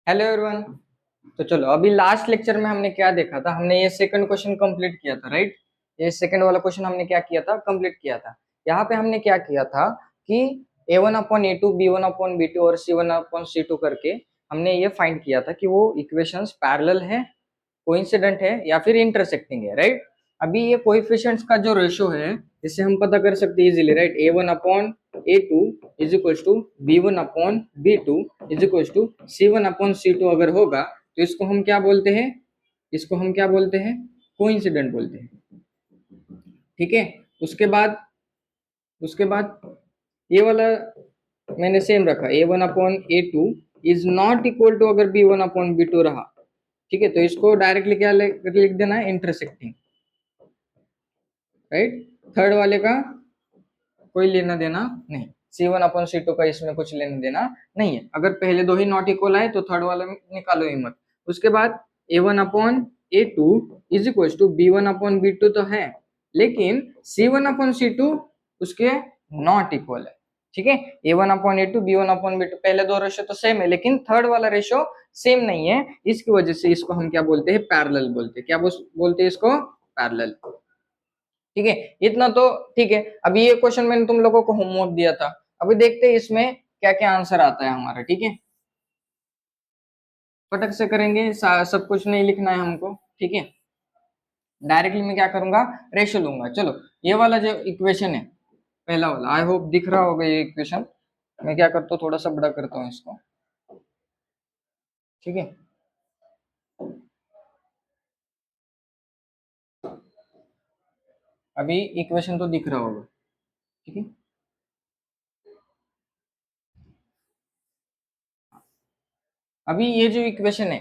Hello everyone. तो चलो अभी लास्ट लेक्चर में हमने क्या देखा था, हमने ये सेकंड क्वेश्चन कंप्लीट किया था, राइट। ये सेकंड वाला क्वेश्चन हमने क्या किया था, कंप्लीट किया था। यहाँ पे हमने क्या किया था कि a1/a2 b1/b2 और c1/c2 करके हमने ये फाइंड किया था कि वो इक्वेशंस पैरेलल है, कोइंसिडेंट है या फिर इंटरसेक्टिंग है, राइट। अभी ये कोएफिशिएंट्स का जो रेशो है इससे हम पता कर सकते हैं easily, right. a1/a2 is equal to b1/b2 is equal to c1/c2 अगर होगा तो इसको हम क्या बोलते हैं, इसको हम क्या बोलते हैं, कोइंसिडेंट बोलते हैं, ठीक है। उसके बाद ये वाला मैंने सेम रखा, a1/a2 is not equal to अगर b1/b2 रहा, ठीक है, तो इसको डायरेक्टली क्या लिख देना है, इंटरसेक्टिंग, राइट। थर्ड वाले का कोई लेना देना नहीं, c1/c2 का इसमें कुछ लेना देना नहीं है। अगर पहले दो ही नॉट इक्वल आए तो थर्ड वाला निकालो ही मत। उसके बाद a1/a2 is equal to b1/b2 तो है, लेकिन c1/c2 उसके नॉट इक्वल है, ठीक है। a1/a2 b1/b2 पहले दो रेशो तो सेम है, लेकिन थर्ड वाला रेशो सेम नहीं है, इसकी वजह से इसको हम क्या बोलते हैं, पैरेलल बोलते हैं। क्या बोलते हैं इसको, पैरेलल, ठीक है। इतना तो ठीक है। अभी ये क्वेश्चन मैंने तुम लोगों को होमवर्क दिया था, अभी देखते हैं इसमें क्या क्या आंसर आता है हमारा, ठीक है। फटक से करेंगे, सब कुछ नहीं लिखना है हमको, ठीक है। डायरेक्टली मैं क्या करूंगा, रेशो लूंगा। चलो ये वाला जो इक्वेशन है पहला वाला, आई होप दिख रहा होगा ये इक्वेशन। मैं क्या करता हूँ, थोड़ा सा बड़ा करता हूँ इसको, ठीक है। अभी इक्वेशन तो दिख रहा होगा, ठीक है। अभी ये जो इक्वेशन है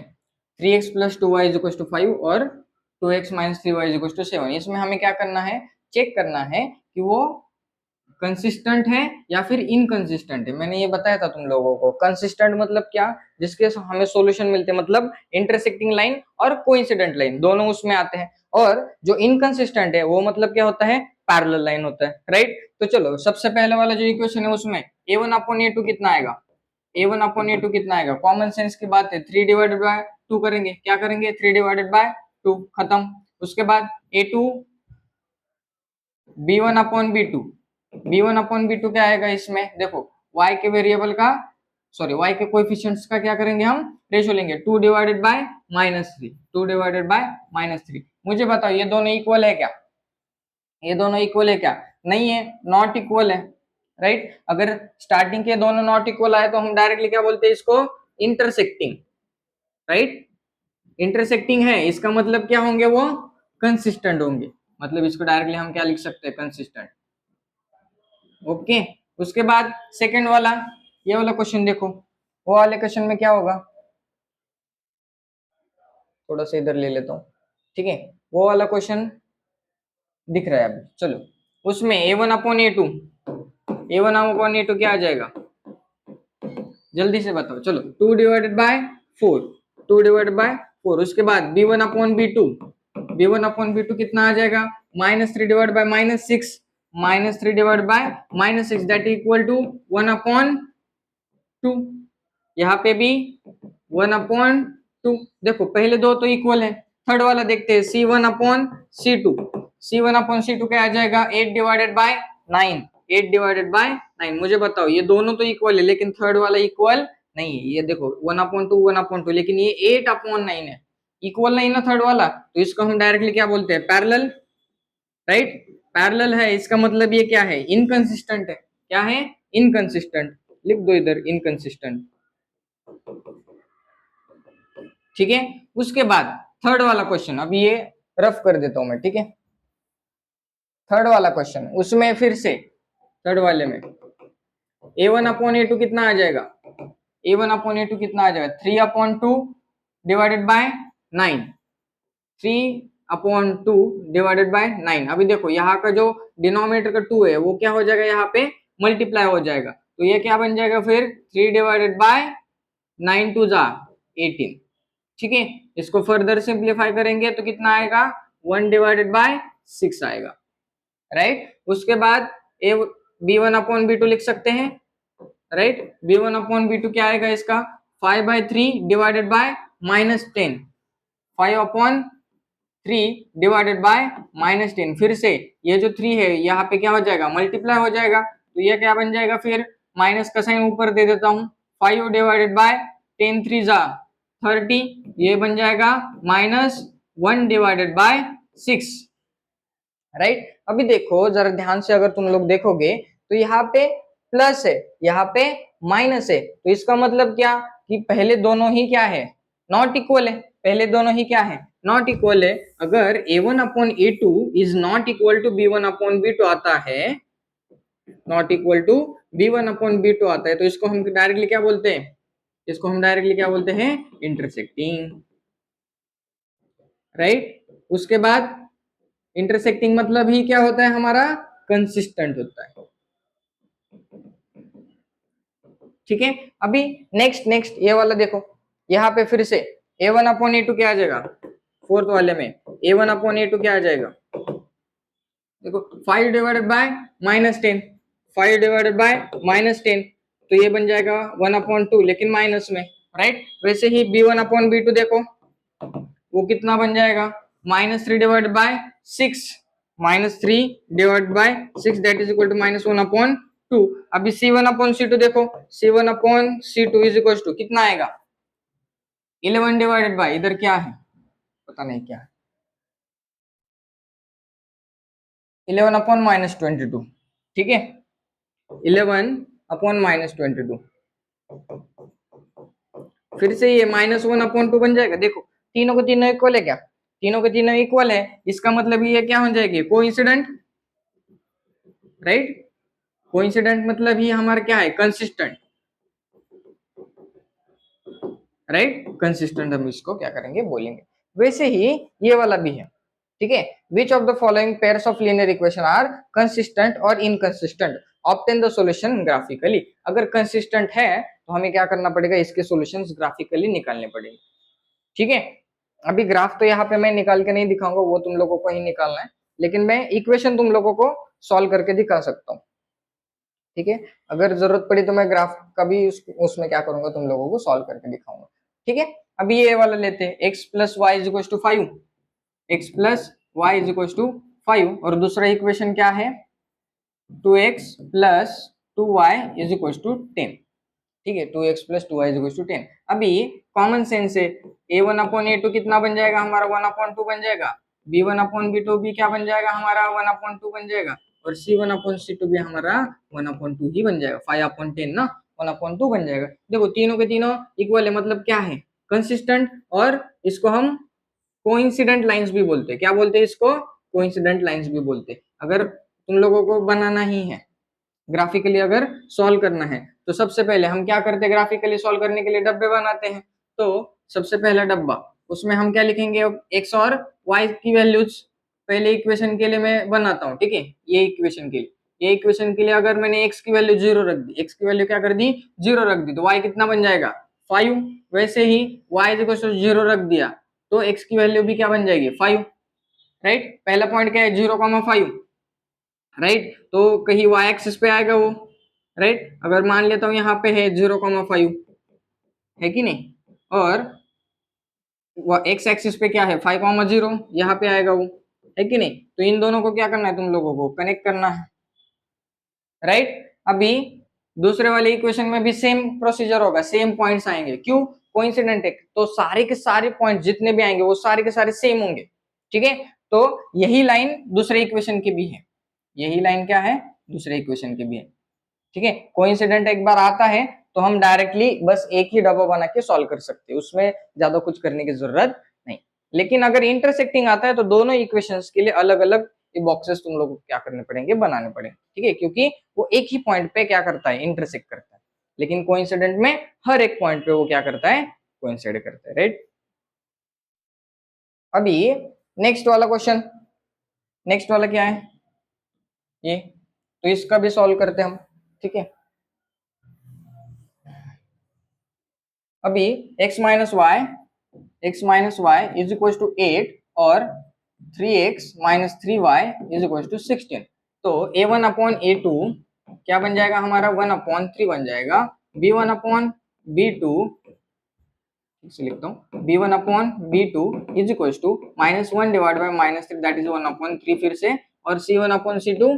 3x + 2y = 5 और 2x - 3y = 7, इसमें हमें क्या करना है, चेक करना है कि वो कंसिस्टेंट है या फिर इनकंसिस्टेंट है। मैंने ये बताया था तुम लोगों को, कंसिस्टेंट मतलब क्या, जिसके हमें सॉल्यूशन मिलते हैं, मतलब इंटरसेक्टिंग लाइन और कोइंसिडेंट लाइन दोनों उसमें आते हैं। और जो इनकंसिस्टेंट है वो मतलब क्या होता है, पैरेलल लाइन होता है, राइट। तो चलो सबसे पहले वाला जो इक्वेशन है उसमें a1/a2 कितना आएगा, a1/a2 कितना आएगा, कॉमन सेंस की बात है, 3/2 करेंगे, क्या करेंगे, 3/2 खत्म। उसके बाद a2 b1/b2, b1/b2 क्या आएगा इसमें, देखो y के वेरिएबल का, सॉरी y के कोएफिशिएंट्स का क्या करेंगे, हम रेशो लेंगे, 2/-3, 2/-3। मुझे बताओ ये दोनों इक्वल है क्या, ये दोनों इक्वल है क्या, नहीं है, नॉट इक्वल है, राइट। अगर स्टार्टिंग के दोनों नॉट इक्वल आए तो हम डायरेक्टली क्या बोलते हैं इसको, इंटरसेक्टिंग, राइट। इंटरसेक्टिंग है इसका मतलब क्या होंगे, वो कंसिस्टेंट होंगे, मतलब इसको डायरेक्टली हम क्या लिख सकते हैं, कंसिस्टेंट, ओके। उसके बाद सेकंड वाला, ये वाला क्वेश्चन देखो, वो वाले क्वेश्चन में क्या होगा, थोड़ा सा इधर ले लेता हूँ, ठीक है। वो वाला क्वेश्चन दिख रहा है अभी, चलो उसमें a1/a2, a1/a2 क्या आ जाएगा, जल्दी से बताओ, चलो 2/4, 2/4। उसके बाद b1/b2, b1/b2 कितना आ जाएगा, -3/-6, -3/-6 दैट इक्वल टू 1/2। यहाँ पे भी 1/2। देखो पहले दो तो इक्वल है, थर्ड वाला देखते हैं, c1/c2, c1/c2 क्या आ जाएगा, 8/9, 8/9। मुझे बताओ ये दोनों तो इक्वल है लेकिन थर्ड वाला इक्वल नहीं है, ये देखो 1/2 1/2, लेकिन ये 8/9 है, इक्वल नहीं ना थर्ड वाला, तो इसको हम डायरेक्टली क्या बोलते हैं, पैरेलल, राइट। पैरेलल है इसका मतलब ये क्या है, इनकंसिस्टेंट है, क्या है, इनकंसिस्टेंट, लिख दो इधर इनकंसिस्टेंट, ठीक है। उसके बाद थर्ड वाला क्वेश्चन, अभी ये रफ कर देता हूं मैं, ठीक है। थर्ड वाला क्वेश्चन, उसमें फिर से थर्ड वाले में a1/a2 कितना आ जाएगा, a1/a2 कितना आ जाएगा, 3/2/9, 3/2/9। अभी देखो यहाँ का जो डिनोमिनेटर का 2 है वो क्या हो जाएगा, यहाँ पे मल्टीप्लाई हो जाएगा, तो ये क्या बन जाएगा फिर, 3/9 टू जा 18, ठीक है। इसको फर्दर सिंप्लीफाई करेंगे तो कितना आएगा, 1/6 आएगा, राइट। उसके बाद b1/b2 लिख सकते हैं, राइट। b1/b2 क्या आएगा इसका, 5/3 डिवाइडेड बाय -10, 5/3 डिवाइडेड बाय -10। फिर से ये जो 3 है यहाँ पे क्या हो जाएगा, मल्टीप्लाई हो जाएगा, तो ये क्या बन जाएगा, फिर माइनस का साइन ऊपर दे देता हूँ, 5 डिवाइडेड बाय 10 3 जा 30, ये बन जाएगा -1 डिवाइडेड बाय 6, राइट। अभी देखो जरा ध्यान से, अगर तुम लोग देखोगे तो यहाँ पे प्लस है, यहाँ पे माइनस है, तो इसका मतलब क्या कि पहले दोनों ही क्या है, नॉट इक्वल है, पहले दोनों ही क्या है, नॉट इक्वल है। अगर a1/a2 is not equal to b1/b2 आता है, नॉट इक्वल टू b1/b2 आता है, तो इसको हम डायरेक्टली क्या बोलते हैं, इसको हम डायरेक्टली क्या बोलते हैं, इंटरसेक्टिंग, राइट। उसके बाद इंटरसेक्टिंग मतलब ही क्या होता है हमारा, कंसिस्टेंट होता है, ठीक है। अभी नेक्स्ट ये वाला देखो, यहाँ पे फिर से a1/a2 क्या आ जाएगा, फोर्थ वाले में a1/a2 क्या आ जाएगा, देखो 5 डिवाइडेड बाय -10, 5 डिवाइडेड बाय -10, तो ये बन जाएगा 1/2 लेकिन माइनस में, राइट। वैसे ही b1/b2 देखो, वो कितना बन जाएगा, -3 divided by 6, -3 divided by 6 that is equal to -1/2। अभी c1/c2 देखो, c1/c2 इज इक्वल टू कितना आएगा, 11 डिवाइडेड बाय, इधर क्या है पता नहीं क्या है, 11/-22, ठीक है, 11/-22। फिर से ये -1/2 बन जाएगा, देखो तीनों को तीनों इक्वल है क्या, तीनों के तीनों इक्वल है, इसका मतलब ये क्या हो जाएगी, कोइंसिडेंट, राइट। कोइंसिडेंट मतलब ही हमारा क्या है, कंसिस्टेंट, राइट, कंसिस्टेंट हम इसको क्या करेंगे, बोलेंगे। वैसे ही ये वाला भी है, ठीक है। Which of the following pairs of linear equation are consistent और inconsistent, obtain the solution graphically. अगर कंसिस्टेंट है तो हमें क्या करना पड़ेगा, इसके सॉल्यूशंस ग्राफिकली निकालने पड़ेंगे, ठीक है। अभी ग्राफ तो यहाँ पे मैं निकाल के नहीं दिखाऊंगा, वो तुम लोगों को ही निकालना है, लेकिन मैं इक्वेशन तुम लोगों को सॉल्व करके दिखा सकता हूँ, ठीक है। अगर जरूरत पड़ी तो मैं ग्राफ का भी उसमें क्या करूंगा, तुम लोगों को सॉल्व करके दिखाऊंगा, ठीक है। अभी ये वाला लेते हैं, x plus y is equal to 5, x plus y is equal to 5, और दूसरा इक्वेशन क्या है, 2x plus 2y is equal to 10, ठीक है, 2x plus 2y is equal to 10। अभी कॉमन सेंस है, a1/a2 कितना बन जाएगा हमारा, 1/2 बन जाएगा, b1/b2 भी क्या बन जाएगा हमारा, 1/2 बन जाएगा, और c1/c2 भी हमारा 1/2 ही बन जाएगा, 5/10 ना 1/2 बन जाएगा। देखो तीनों के तीनों इक्वल है, मतलब क्या है, कंसिस्टेंट, और इसको हम कोइंसिडेंट लाइंस भी बोलते हैं, क्या बोलते हैं इसको, कोइंसिडेंट लाइंस भी बोलते हैं। अगर तुम लोगों को बनाना ही है ग्राफिकली, अगर सॉल्व करना है, तो सबसे पहले हम क्या करते हैं, ग्राफिकली सॉल्व करने के लिए डब्बे बनाते हैं। तो सबसे पहला डब्बा, उसमें हम क्या लिखेंगे, एक्स और वाई की वैल्यूज पहले इक्वेशन के लिए मैं बनाता हूँ, ठीक है। ये इक्वेशन के लिए, ये इक्वेशन के लिए अगर मैंने एक्स की वैल्यू 0 रख दी, एक्स की वैल्यू क्या कर दी, 0 रख दी, तो वाई कितना बन जाएगा, 5। वैसे ही वाई इज इक्वल टू 0 रख दिया, तो एक्स की वैल्यू भी क्या बन जाएगी, 5, राइट। पहला पॉइंट क्या है, 0,5, राइट, तो कहीं वाई एक्सिस पे आएगा वो, राइट। अगर मान लेता हूँ यहाँ पे है 0,5, है कि नहीं, और एक्स एक्सिस पे क्या है 5,0, यहाँ पे आएगा वो, है कि नहीं। तो इन दोनों को क्या करना है, तुम लोगों को कनेक्ट करना है, राइट। अभी दूसरे वाले इक्वेशन में भी सेम प्रोसीजर होगा, सेम पॉइंट्स आएंगे, क्यों, कोइंसिडेंट है, तो सारे के सारे पॉइंट जितने भी आएंगे वो सारे के सारे सेम होंगे, ठीक है। तो यही लाइन दूसरे इक्वेशन की भी है, यही लाइन क्या है, दूसरे इक्वेशन की भी है, ठीक है। कोइंसिडेंट एक बार आता है तो हम डायरेक्टली बस एक ही डब्बा बना के सॉल्व कर सकते हैं, उसमें ज्यादा कुछ करने की जरूरत नहीं। लेकिन अगर इंटरसेक्टिंग आता है तो दोनों इक्वेशंस के लिए अलग अलग बॉक्सेस तुम लोग को क्या करने पड़ेंगे, बनाने पड़ेंगे, ठीक है, क्योंकि वो एक ही पॉइंट पे क्या करता है, इंटरसेक्ट करता है। लेकिन कोइंसिडेंट में हर एक पॉइंट पे वो क्या करता है, कोइंसाइड करता है, राइट। अभी नेक्स्ट वाला क्वेश्चन, नेक्स्ट वाला क्या है ये, तो इसका भी सॉल्व करते हैं हम, ठीक है। अभी x minus y is equal to 8 और 3x minus 3y is equal to 16, तो a1/a2 क्या बन जाएगा हमारा, 1/3 बन जाएगा, b1/b2 इसे लिखता हूँ b1/b2 is equal to -1 divide by -3 that is 1/3 फिर से, और c1/c2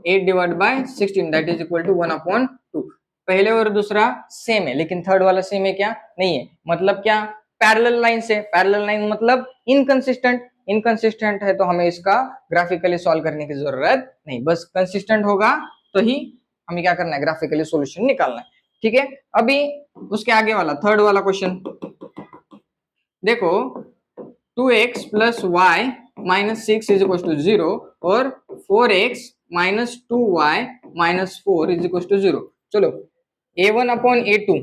8 divide by 16 that is equal to 1/2। पहले और दूसरा सेम है, लेकिन थर्ड वाला सेम है क्या? नहीं है। मतलब क्या? पैरेलल लाइन से। पैरेलल लाइन मतलब इनकंसिस्टेंट। इनकंसिस्टेंट है तो हमें इसका ग्राफिकली सॉल्व करने की जरूरत नहीं, बस कंसिस्टेंट होगा तो ही हमें क्या करना है, ग्राफिकली सॉल्यूशन निकालना है। ठीक है, अभी उसके आगे वाला थर्ड वाला क्वेश्चन देखो, 2x plus y minus 6 is equal to 0 और 4x minus 2y minus 4 is equal to 0। चलो a1/a2,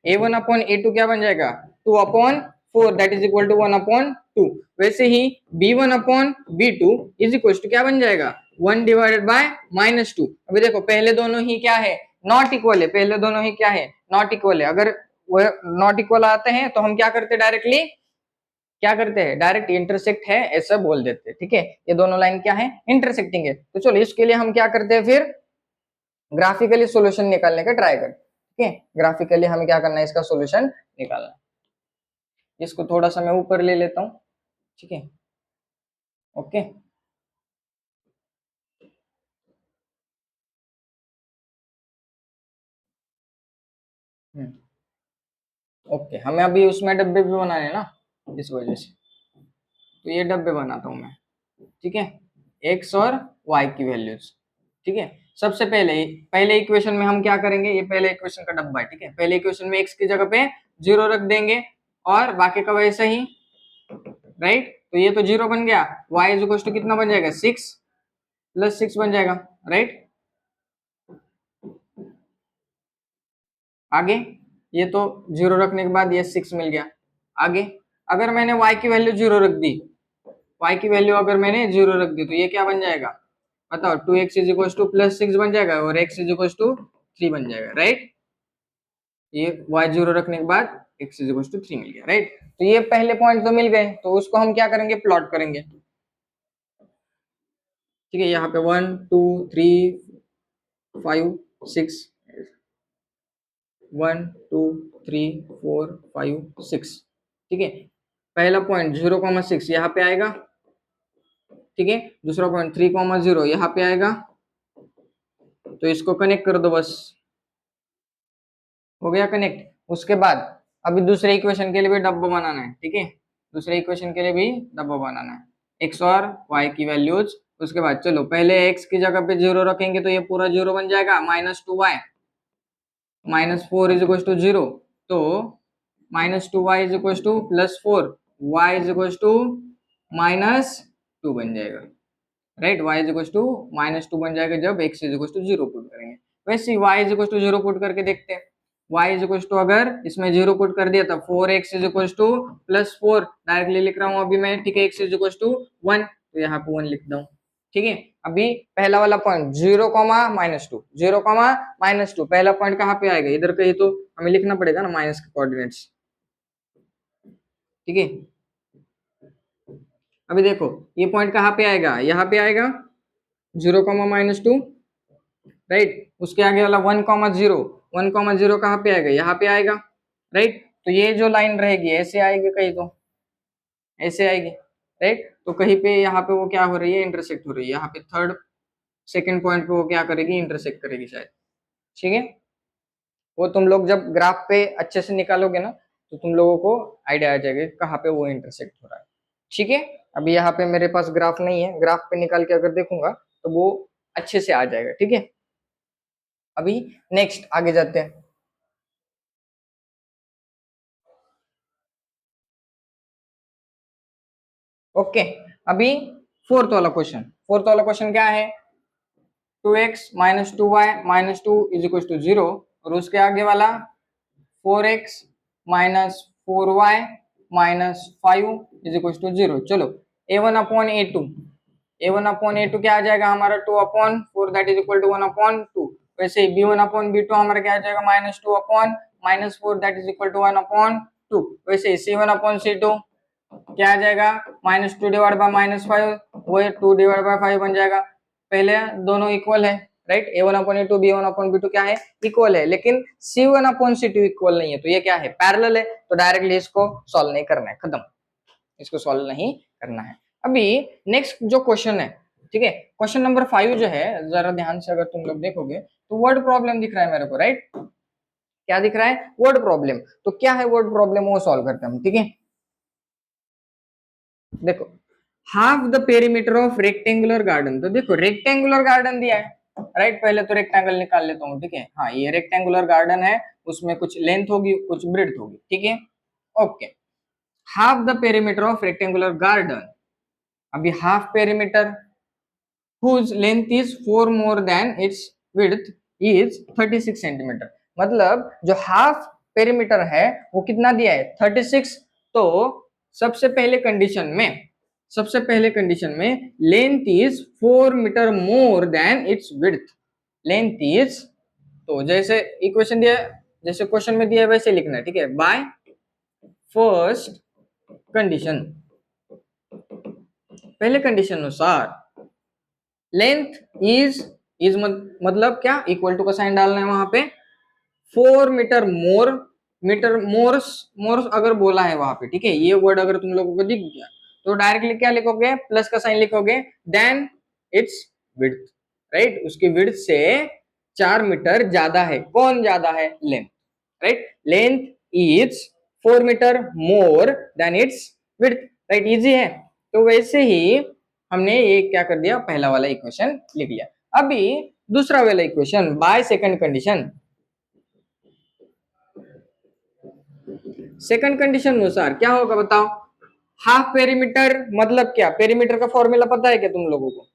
a1/a2 क्या बन जाएगा? 2/4 दैट इज इक्वल टू 1/2। वैसे ही b1/b2 इज इक्वल टू क्या बन जाएगा? 1 डिवाइडेड बाय -2। अभी देखो पहले दोनों ही क्या है? नॉट इक्वल है। पहले दोनों ही क्या है? नॉट इक्वल है। अगर वह नॉट इक्वल आते हैं तो हम क्या करते हैं? डायरेक्टली क्या करते हैं? डायरेक्ट इंटरसेक्ट है ऐसा बोल देते हैं। ठीक है, ये दोनों लाइन क्या है? इंटरसेक्टिंग है। तो चलो इसके लिए हम क्या करते हैं फिर? ग्राफिकली सॉल्यूशन निकालने का ट्राई करते हैं। ठीक है, ग्राफिकली हमें क्या करना है? इसका सॉल्यूशन निकालना है। इसको थोड़ा सा मैं ऊपर ले लेता हूँ। ठीक है, ओके। ओके, हमें अभी उसमें डब्बे भी बनाने हैं ना, इस वजह से तो ये डब्बे बनाता हूँ मैं। ठीक है, एक्स और वाई की वैल्यूज। ठीक है, सबसे पहले पहले इक्वेशन में हम क्या करेंगे? ये पहले इक्वेशन का डब्बा है। ठीक है, पहले इक्वेशन में एक्स की जगह पे 0 रख देंगे और बाकी का वैसे ही, राइट। तो ये तो 0 बन गया। y इज इक्वल टू कितना बन जाएगा? 6 प्लस 6 बन जाएगा, राइट। आगे ये तो 0 रखने के बाद ये 6 मिल गया। आगे अगर मैंने y की वैल्यू 0 रख दी, y की वैल्यू अगर मैंने 0 रख दी तो ये क्या बन जाएगा? बताओ, 2x is equal two plus 6 बन जाएगा और x इज इक्वल टू 3 बन जाएगा, राइट। ये y 0 रखने के बाद x इज इक्वल टू 3 मिल गया, राइट। तो ये पहले पॉइंट तो मिल गए, तो उसको हम क्या करेंगे? प्लॉट करेंगे। ठीक है, यहाँ पे 1 2 3 5 6, 1 2 3 4 5 6। ठीक है, पहला पॉइंट 0,6 यहाँ पे आएगा। ठीक है, दूसरा पॉइंट 3,0 यहाँ पे आएगा। तो इसको कनेक्ट कर दो, बस हो गया कनेक्ट। उसके बाद अभी दूसरे इक्वेशन के लिए भी डब्बा बनाना है। ठीक है, दूसरे इक्वेशन के लिए भी डब्बा बनाना है, एक्स और वाई की वैल्यूज। उसके बाद चलो पहले एक्स की जगह पे 0 रखेंगे तो ये पूरा 0 बन जाएगा। -2y -4 is equal to 0। तो -2y is equal to +4, y is equal to -2 बन जाएगा, right. y is equal to -2 बन जाएगा जब x is equal to 0 put करेंगे। वैसे ही y is equal to 0 put करके देखते हैं। y इज इक्वल टू अगर इसमें 0 पुट कर दिया तो 4x is equal to +4 directly लिख रहा हूँ अभी मैं। ठीक है, x इज इक्वल टू 1 तो यहाँ पे 1 लिख दूं। ठीक है, अभी पहला वाला पॉइंट 0, -2 0, -2 पहला पॉइंट कहाँ पे आएगा? इधर कहीं तो हमें लिखना पड़ेगा ना माइनस के कोऑर्डिनेट्स। ठीक है, अभी देखो ये पॉइंट कहाँ पे आएगा? यहाँ पे आएगा 0, -2, राइट। उसके आगे वाला 1,0, 1,0 कहाँ पे आएगा? यहाँ पे आएगा, राइट। तो ये जो लाइन रहेगी ऐसे आएगी, कहीं तो ऐसे आएगी, राइट। तो कहीं पे यहाँ पे वो क्या हो रही है? इंटरसेक्ट हो रही है। यहाँ पे थर्ड सेकंड पॉइंट पे वो क्या करेगी? इंटरसेक्ट करेगी शायद। ठीक है, वो तुम लोग जब ग्राफ पे अच्छे से निकालोगे ना तो तुम लोगों को आइडिया आ जाएगा कहाँ पे वो इंटरसेक्ट हो रहा है। ठीक है, अभी यहाँ पे मेरे पास ग्राफ नहीं है, ग्राफ पे निकाल के अगर देखूंगा तो वो अच्छे से आ जाएगा। ठीक है, अभी नेक्स्ट आगे जाते हैं। ओके, अभी फोर्थ वाला क्वेश्चन क्या है? 2x - 2y - 2 is equal to 0 और उसके आगे वाला 4x - 4y - 5 is equal to 0। चलो a1/a2, a1/a2 क्या आ जाएगा हमारा? 2/4 दैट इज इक्वल टू 1/2। वैसे ही b1/b2 हमारा क्या आ जाएगा? -2 -4 दैट इज इक्वल टू 1/2। वैसे ही c1/c2 क्या आ जाएगा? -2 डिवाइड बाय -5, वो 2 डिवाइड बाय 5 बन जाएगा। पहले दोनों इक्वल है, राइट। a1/a2 b1/b2 क्या है, इक्वल है, लेकिन c1/c2 इक्वल नहीं है, तो ये क्या है, पैरेलल है, तो डायरेक्टली इसको सॉल्व नहीं करना है, खत्म, इसको सॉल्व नहीं करना है। अभी नेक्स्ट जो क्वेश्चन है, ठीक है, क्वेश्चन नंबर 5 जो है, जरा ध्यान से अगर तुम लोग देखोगे तो वर्ड प्रॉब्लम दिख रहा है मेरे को, राइट, क्या दिख रहा है, वर्ड प्रॉब्लम। तो क्या है वर्ड प्रॉब्लम, वो सॉल्व करते हैं हम, ठीक है। देखो, half the perimeter of rectangular garden, तो देखो रेक्टेंगुलर गार्डन दिया है, राइट, पहले तो रेक्टेंगल निकाल लेता हूँ, ठीक है, हाँ ये रेक्टेंगुलर गार्डन है, उसमें कुछ लेंथ होगी कुछ ब्रेड्थ होगी, ठीक है, okay. Half the perimeter of rectangular garden, अभी half perimeter whose length is 4 more than its width is 36 centimetre, मतलब जो हाफ पेरीमीटर है वो कितना दिया है, 36। तो सबसे पहले कंडीशन में, सबसे पहले कंडीशन में length is 4 metre more than its width, length is, तो जैसे इक्वेशन दिया, जैसे क्वेश्चन में दिया है वैसे लिखना है, ठीक है, बाय फर्स्ट कंडीशन, पहले कंडीशन अनुसार लेंथ इज मतलब क्या, इक्वल टू का साइन डालना है वहां पे, 4 metre more, metre mores, mores अगर बोला है वहां पे, ठीक है, ये वर्ड अगर तुम लोगों को दिख गया तो डायरेक्टली क्या लिखोगे, प्लस का साइन लिखोगे, देन इट्स विड्थ, राइट, उसकी विड्थ से 4 मीटर ज्यादा है, कौन ज्यादा है, length, right, length is 4 metre more than its width, right, easy है। तो वैसे ही हमने ये क्या कर दिया, पहला वाला इक्वेशन लिख लिया। अभी दूसरा वाला equation by second condition, second condition अनुसार क्या होगा बताओ, हाफ पेरीमीटर मतलब क्या, पेरीमीटर का फॉर्मूला पता है क्या तुम लोगों को,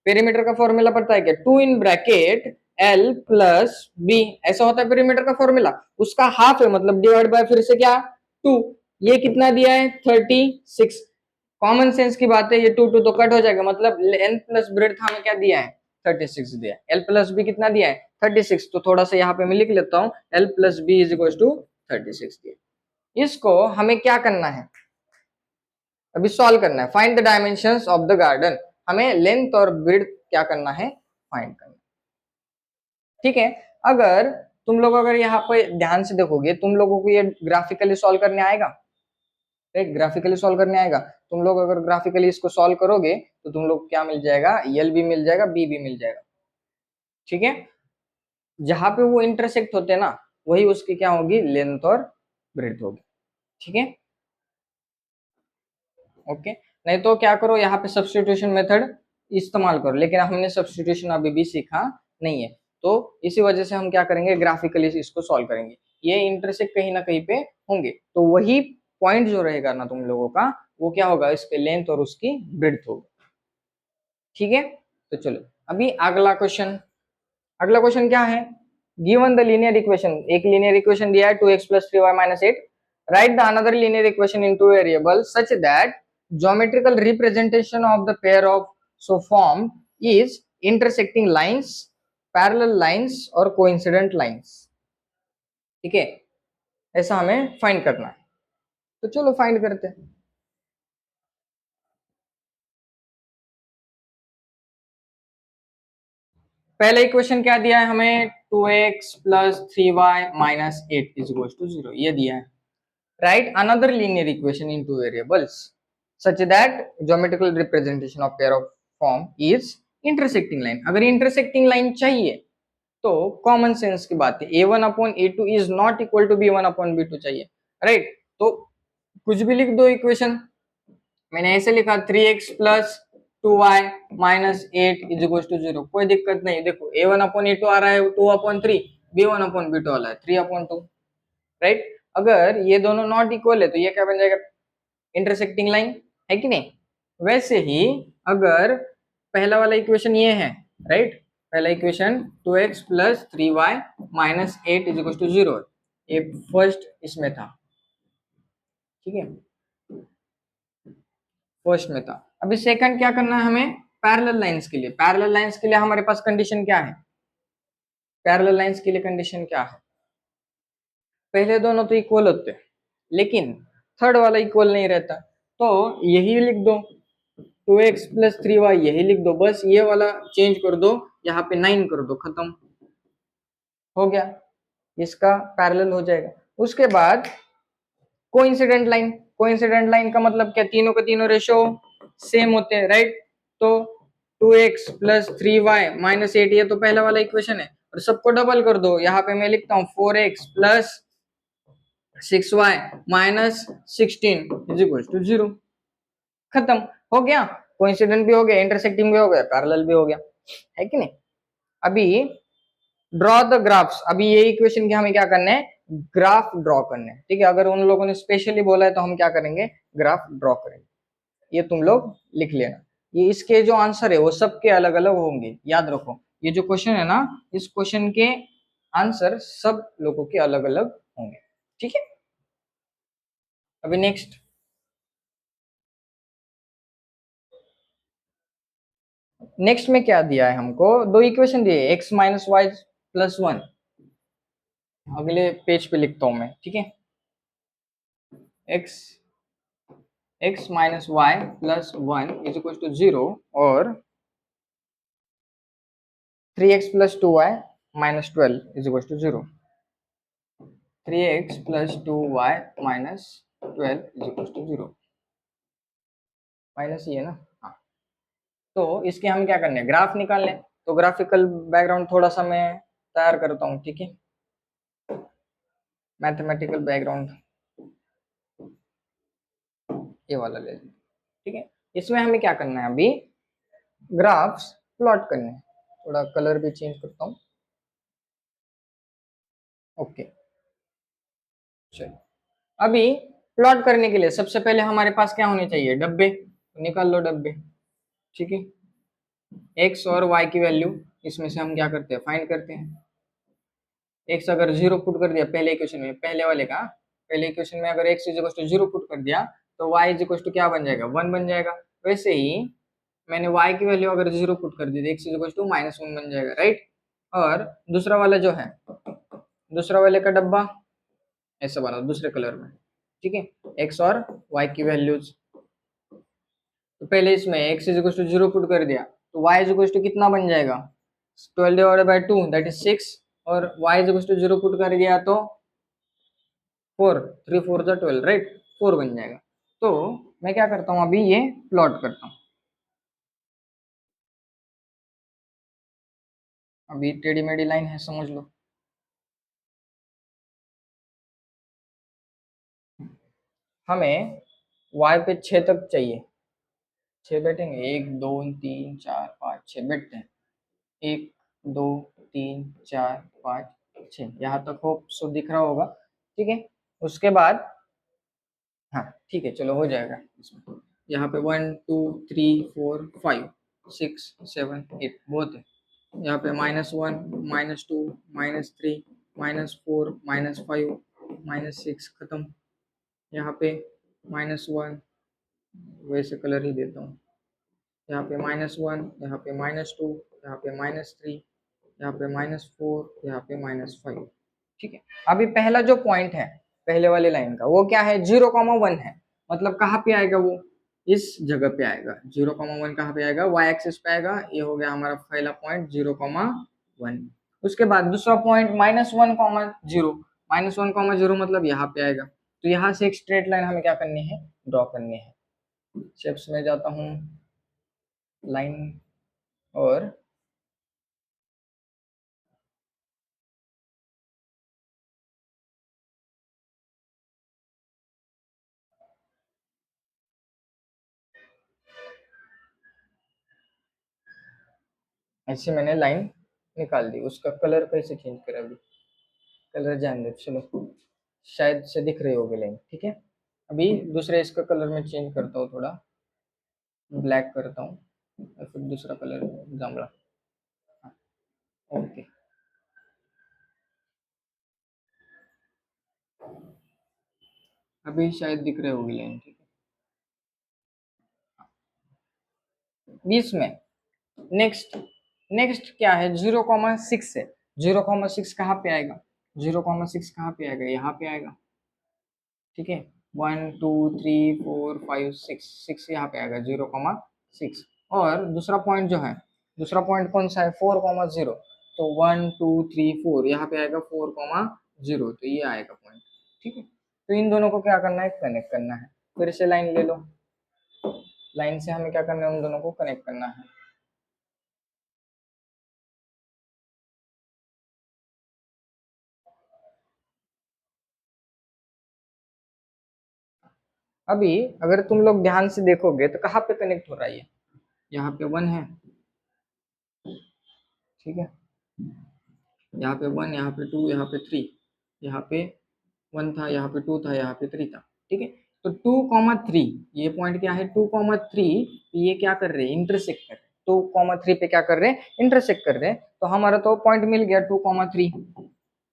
पेरीमीटर का फॉर्मूला पता है क्या, 2 in bracket L plus B, ऐसा होता है पेरीमीटर का फॉर्मूला, उसका हाफ है मतलब डिवाइड बाय फिर से क्या 2, ये कितना दिया है 36, कॉमन सेंस की बात है, ये 2 2 तो कट हो जाएगा, मतलब लेंथ प्लस ब्रेड्थ हमें क्या दिया है 36 दिया है, L प्लस बी कितना दिया है 36, तो थोड़ा सा यहाँ पे मैं लिख लेता हूँ, L plus B is equal to 36 दिया। इसको हमें क्या करना है, अभी सॉल्व करना है, find the dimensions of the garden, हमें लेंथ और ब्रेड्थ क्या करना है, फाइंड करना है, ठीक है। अगर तुम लोग अगर यहाँ पे ध्यान से देखोगे, तुम लोगों को ये ग्राफिकली सॉल्व करने आएगा, राइट, ग्राफिकली सॉल्व करने आएगा, तुम लोग अगर ग्राफिकली इसको सॉल्व करोगे तो तुम लोग क्या मिल जाएगा, एल भी मिल जाएगा, बी भी मिल जाएगा, ठीक है, जहां पे वो इंटरसेक्ट होते हैं ना, वही उसकी क्या होगी, लेंथ और ब्रेड्थ होगी, ठीक है, ओके। नहीं तो क्या करो, यहाँ पे सब्स्टिट्यूशन मेथड इस्तेमाल करो, लेकिन हमने सब्स्टिट्यूशन अभी भी सीखा नहीं है, तो इसी वजह से हम क्या करेंगे, ग्राफिकली इसको सॉल्व करेंगे, ये इंटरसेक्ट कहीं ना कहीं पे होंगे, तो वही पॉइंट जो रहेगा ना तुम लोगों का, वो क्या होगा, इसके लेंथ और उसकी ब्रेड्थ होगी, ठीक है। तो चलो अभी अगला क्वेश्चन, अगला क्वेश्चन क्या है, गिवन द लीनियर इक्वेशन, एक लीनियर इक्वेशन दिया है 2x plus 3y minus 8, write the another linear equation in two variables such that geometrical representation of the pair of so formed is intersecting lines, parallel lines और coincident lines, ठीक है, ऐसा हमें find करना है, तो चलो फाइंड करते हैं। पहला इक्वेशन क्या दिया है हमें, 2x plus 3y minus 8 is equals to 0, ये दिया है। Write another linear equation in two variables such that geometrical representation of pair of form is intersecting line, अगर intersecting line चाहिए तो कॉमन सेंस की बात है, a1/a2 is not equal to b1/b2 चाहिए, राइट, तो कुछ भी लिख दो इक्वेशन, मैंने ऐसे लिखा 3x plus 2y minus 8 is equal to 0, कोई दिक्कत नहीं, देखो a1/a2 आ रहा है 2/3, b1/b2 आ रहा है 3/2, राइट, अगर ये दोनों नॉट इक्वल है तो ये क्या बन जाएगा, इंटरसेक्टिंग लाइन, है कि नहीं। वैसे ही अगर पहला वाला इक्वेशन ये है, राइट, पहला equation 2x plus 3y minus 8 is equal to 0, ये फर्स्ट इसमें था, ठीक है, फर्स्ट में था। अभी सेकंड क्या करना है हमें, पैरेलल लाइंस के लिए, पैरेलल लाइंस के लिए हमारे पास कंडीशन क्या है, पैरेलल लाइंस के लिए कंडीशन क्या है, पहले दोनों तो इक्वल होते हैं, लेकिन थर्ड वाला इक्वल नहीं रहता, तो यही लिख दो, 2x प्लस 3y यही लिख दो, बस ये वाला चेंज कर दो, यहाँ पे 9 कर दो, खत्म हो गया, इसका पैरेलल हो जाएगा। उसके बाद कोइंसिडेंट लाइन, कोइंसिडेंट लाइन का मतलब क्या, तीनों के तीनों रेशो सेम होते हैं, राइट। तो 2x प्लस 3y माइनस 8 ये तो पहला वाला इक्वेशन है, और सबको डबल कर दो, यहाँ पे मैं लिखता हूँ 4x plus 6y minus 16 is equal to 0, खत्म हो गया। कोइंसिडेंट भी हो गया, इंटरसेक्टिंग भी हो गया, पैरेलल भी हो गया, है कि नहीं। अभी ड्रॉ द ग्राफ्स, अभी ये इक्वेशन के हमें क्या करना है, ग्राफ ड्रॉ करने हैं, ठीक है। अगर उन लोगों ने स्पेशली बोला है तो हम क्या करेंगे, ग्राफ ड्रॉ करेंगे, ये तुम लोग लिख लेना। ये इसके जो आंसर है वो सबके अलग अलग होंगे, याद रखो, ये जो क्वेश्चन है ना, इस क्वेश्चन के आंसर सब लोगों के अलग अलग होंगे, ठीक है। अभी नेक्स्ट, नेक्स्ट में क्या दिया है हमको, दो इक्वेशन दिए, x माइनस वाई प्लस 1, अगले पेज पे लिखता हूं मैं, ठीक है। x minus y plus 1 is equal to 0 और 3x plus 2y minus 12 is equal to 0, 3x plus 2y minus 12 is equal to 0, minus ये है ना, हाँ। तो इसके हम क्या करने हैं, ग्राफ निकालने, तो ग्राफिकल बैकग्राउंड थोड़ा सा मैं तैयार करता हूँ, ठीक है, मैथमेटिकल बैकग्राउंड ये वाला ले लें, ठीक है। इसमें हमें क्या करना है, अभी ग्राफ्स प्लॉट करने हैं, थोड़ा कलर भी चेंज करता हूँ, ओके। चलो, अभी प्लॉट करने के लिए सबसे पहले हमारे पास क्या होने चाहिए, डब्बे, तो निकाल लो डब्बे, ठीक है। एक्स और वाई की वैल्यू इसमें से हम क्या करते हैं, फाइंड करते हैं। एक्स अगर 0 पुट कर दिया पहले इक्वेशन में, पहले वाले का, पहले इक्वेशन में अगर x is equal to 0 put कर दिया तो वाई इज इक्वल टू क्या बन जाएगा, 1 बन जाएगा। वैसे ही मैंने y की वैल्यू अगर 0 पुट कर दी तो x is equal to minus 1 बन जाएगा, राइट। और दूसरा वाला जो है, दूसरा वाले का डब्बा ऐसा बना दूसरे कलर में, ठीक है, x और y की वैल्यूज, तो पहले इसमें x is equal to 0 put कर दिया तो y इज इक्वल टू कितना बन जाएगा, 12 डिवाइडेड बाय 2 दैट इज 6, और y is equal to 0 put कर दिया तो 4, 3 4 जा 12, राइट, 4 बन जाएगा। तो मैं क्या करता हूँ, अभी ये प्लॉट करता हूँ, अभी टेढ़ी मेढ़ी लाइन है, समझ लो। हमें y पे 6 तक चाहिए, 6 बैठेंगे, 1 2 3 4 5 6 बैठते हैं, 1 2 3 4 5 6, यहाँ तक होप सो दिख रहा होगा, ठीक है। उसके बाद हाँ ठीक है, चलो हो जाएगा इसमें, यहाँ पे 1 2 3 4 5 6 7 8 बहुत है, यहाँ पे -1 -2 -3 -4 -5 -6, खत्म। यहाँ पे -1, वैसे कलर ही देता हूँ, यहाँ पे -1, यहाँ पे -2, यहाँ पे -3, यहाँ पे -4, यहाँ पे -5, ठीक है। अभी पहला जो पॉइंट है पहले वाले लाइन का, वो क्या है, 0,1 है, मतलब कहाँ पे आएगा वो, इस जगह पे आएगा। 0,1 कहाँ पे आएगा, y एक्सिस पे आएगा, ये हो गया हमारा पहला पॉइंट 0,1। उसके बाद दूसरा पॉइंट -1,0, -1,0 मतलब यहाँ पे आएगा, तो यहाँ से एक स्ट्रेट लाइन हमें क्या करनी है, ड्रॉ करनी है। शेप्स में जाता हूँ, लाइन, और ऐसे मैंने लाइन निकाल दी। उसका कलर कैसे चेंज करें, अभी कलर जान दो, चलो शायद से दिख रही होगी लाइन, ठीक है। अभी दूसरे इसका कलर में चेंज करता हूँ, थोड़ा ब्लैक करता हूँ, और फिर दूसरा कलर जामला, ओके। अभी शायद दिख रही होगी लाइन, ठीक है। 20 में नेक्स्ट, नेक्स्ट क्या है, 0,6 है, 0,6 कहाँ पे आएगा, 0,6 कहाँ पे आएगा, यहाँ पे आएगा, ठीक है। 1 2 3 4 5 6, 6 यहाँ पे आएगा 0,6, 6। और दूसरा पॉइंट जो है, दूसरा पॉइंट कौन सा है, 4,0, तो 1 2 3 4 यहाँ पे आएगा 4,0, तो ये आएगा पॉइंट। ठीक है, तो इन दोनों को क्या करना है, कनेक्ट करना है। फिर से लाइन ले लो, लाइन से हमें क्या करना है, उन दोनों को कनेक्ट करना है। अभी अगर तुम लोग ध्यान से देखोगे तो कहाँ पे कनेक्ट हो रहा है, यहाँ पे 1 है, ठीक है, यहाँ पे 1, यहाँ पे 2, यहाँ पे 3, यहाँ पे 1 था, यहाँ पे 2 था, यहाँ पे 3 था। ठीक है, तो 2,3 ये पॉइंट क्या है, 2,3 ये क्या कर रहे हैं, इंटरसेक्ट कर रहे हैं। 2,3 पे क्या कर रहे हैं, इंटरसेक्ट कर रहे हैं। तो हमारा तो पॉइंट मिल गया 2,3,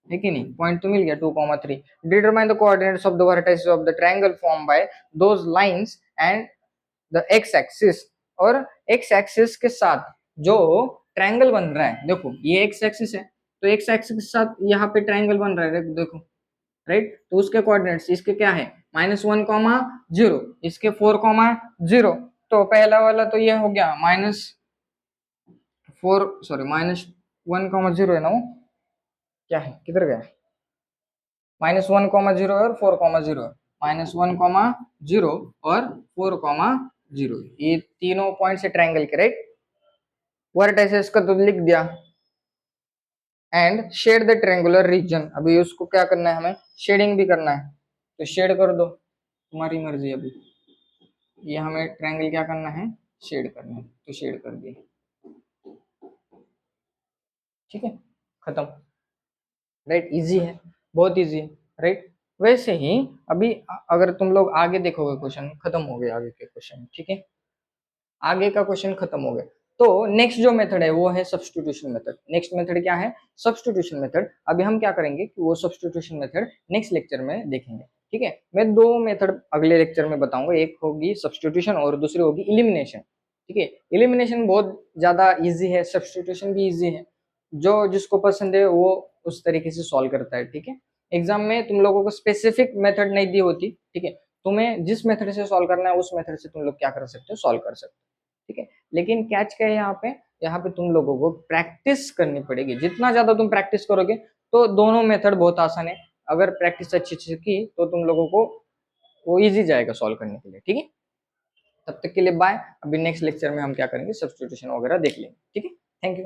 है कि नहीं, पॉइंट तो मिल गया 2,3। Determine the coordinates of the vertices of the triangle form by those lines and the x axis, और एक्स एक्सिस के साथ जो ट्रायंगल बन रहा है, देखो ये एक्स एक्सिस है, तो एक्स एक्सिस के साथ यहाँ पे ट्रायंगल बन रहा है, देखो, राइट। तो उसके कोऑर्डिनेट्स इसके क्या है, -1,0, इसके 4,0। तो पहला वाला तो ये हो गया -1,0 है ना, वो क्या है, किधर गया, -1,0 और 4,0 है, -1,0 और 4,0, ये तीनों पॉइंट से ट्रायंगल के, राइट। वर्टिसेस का तो लिख दिया, and shade the triangular region. अभी उसको क्या करना है, हमें शेडिंग भी करना है, तो शेड कर दो, तुम्हारी मर्जी। अभी ये हमें ट्रायंगल क्या करना है, शेड करना है, तो शेड कर दिए, ठीक है, खत्म, राइट। इजी है, बहुत इजी है, राइट। वैसे ही अभी अगर तुम लोग आगे देखोगे, क्वेश्चन खत्म हो गए, आगे के क्वेश्चन, ठीक है, आगे का क्वेश्चन खत्म हो गया। तो नेक्स्ट जो मेथड है वो है सब्स्टिट्यूशन मेथड। नेक्स्ट मेथड क्या है, सब्स्टिट्यूशन मेथड। अभी हम क्या करेंगे कि वो सब्स्टिट्यूशन मेथड नेक्स्ट लेक्चर में देखेंगे, ठीक है। मैं दो मेथड अगले लेक्चर में बताऊंगा, एक होगी सब्स्टिट्यूशन और दूसरी होगी इलिमिनेशन, ठीक है। इलिमिनेशन बहुत ज्यादा इजी है, सब्स्टिट्यूशन भी इजी है, जो जिसको पसंद है वो उस तरीके से सॉल्व करता है, ठीक है। एग्जाम में तुम लोगों को स्पेसिफिक मेथड नहीं दी होती, ठीक है, तुम्हें जिस मेथड से सॉल्व करना है उस मेथड से तुम लोग क्या कर सकते हो, सॉल्व कर सकते हो, ठीक है। लेकिन कैच क्या है यहाँ पे, यहाँ पे तुम लोगों को प्रैक्टिस करनी पड़ेगी। जितना ज्यादा तुम प्रैक्टिस करोगे तो दोनों मेथड बहुत आसान है। अगर प्रैक्टिस अच्छी अच्छी की तो तुम लोगों को वो इजी जाएगा सॉल्व करने के लिए, ठीक है। तब तक के लिए बाय। अभी नेक्स्ट लेक्चर में हम क्या करेंगे, सब्स्टिट्यूशन वगैरह देख लेंगे, ठीक है। Thank you.